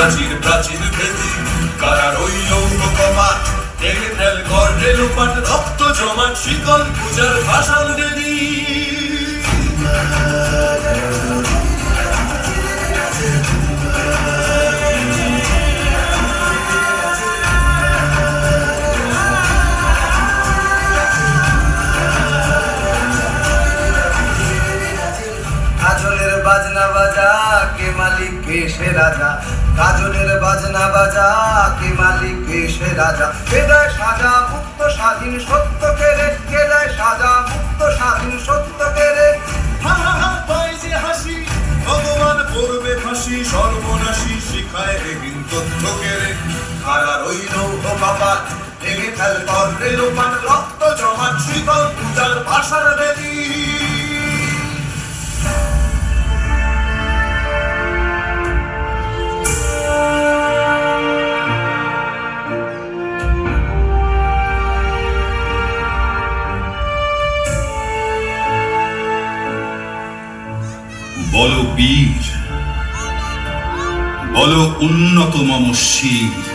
প্রাচীর প্রাচীর ভেদি কারা রইল কপাট দেখে ফেল করে লোপাট রক্ত জমাট শিকল পূজার ভাষণ দেবী কাজলের বাজনা বাজা কে মালিক কে সে রাজা কাজলের বাজনা বাজা কে মালিক কে সে রাজা কে দেয় সাজা মুক্ত স্বাধীন সত্য কেড়ে কে দেয় সাজা মুক্ত স্বাধীন সত্য কেড়ে হা হা হা পাই যে হাসি ভগবান করবে ফাঁসি সর্বনাশী শিখায় রেহীন তথ্য কেড়ে কারা রইল কপাট ভেঙে ফেল করে লোপাট রক্ত জমাট শিকল পূজার ভাষার দেবী বলো বীর, বলো উন্নত মম শির।